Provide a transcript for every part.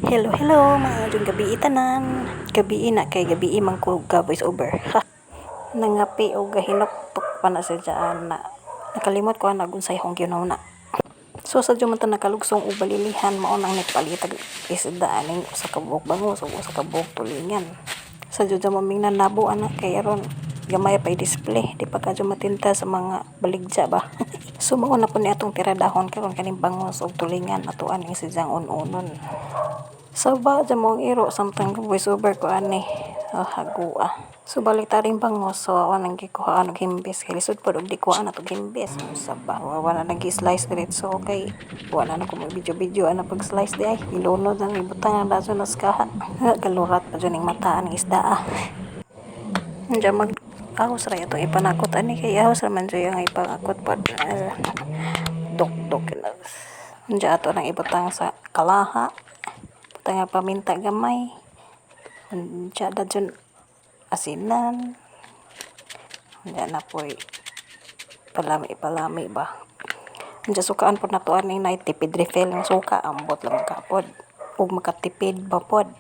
Hello, hello, mga jud gabi tanan. Gabi na kay gabi man ko ga voice over. Ha. Nangapi o gahinok pa na sa dyan na nakalimot ko na gunsay akong ginuna. So sa dyan man ta nakalugsong o balilihan mao nang nagpalitag isda aning sa kabuk bangus o sa kabuk tulingan. Sa dyan maming nanabo ana kay aron gamay pa i-display di pa ka dyan matinta sa mga baligja ba. So mao na po ni atong tiradahon karon kaning bangus o tulingan atuan ang sidyang unon. So ba dyan mo ang iro samtang voice over ko ani hagua. So balik taring bangos so awan nang gikuhaan og himbis kay lisod pod og di kuhaan atog himbis sa ba wala nang gi-slice diretso okay wala na ko mo video ana pag slice di ay ilunod na ibutang ang daso nas kahan galurat pa dyan ang mata ang isda Diyan mag ahos ra itong ipanakot ani kay ahos raman dyan ang ipanakot pod dok Diyan ato nang ibutang sa kalaha tanga paminta gamay diyan da dyan asinan diyan na po'y palami ba diyan sukaan po na to aning na tipid refill ng suka ambot lang magkapod ug makatipid ba pod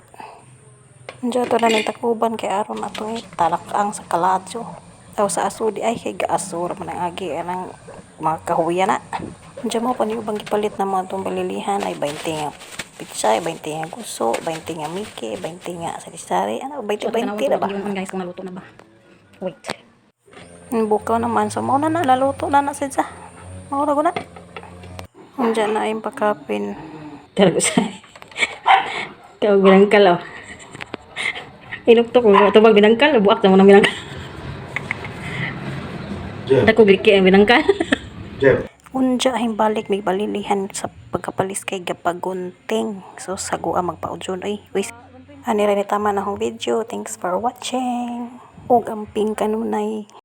diyan to na ning takuban kay aron atong talakang sa kaladyo o sa aso di ay kay gaasor man ang agi anang mga kahuya na diyan mo paniubang gipalit na mga itong balilihan ay 20 nga pichay, 20 nga guso, 20 nga miki, 20 nga sari-sari, ano, 20-20 na ba? Guys, kung naluto na ba? Wait. Bukaw naman, so mauna na, laluto na siya. Mauna ko na. Diyan na yung pakapin. Talaga siya. Ikaw, binangkal, oh. Inukto ko, ito ba binangkal? Buak naman ang binangkal. Ako, giliki ang binangkal. Unja himbalik may balilihan sa pagkapalis kay gapagunting. So sagua magpaudyon ay wis. Ani ra ni tama na hong video. Thanks for watching. Ug amping kanunay.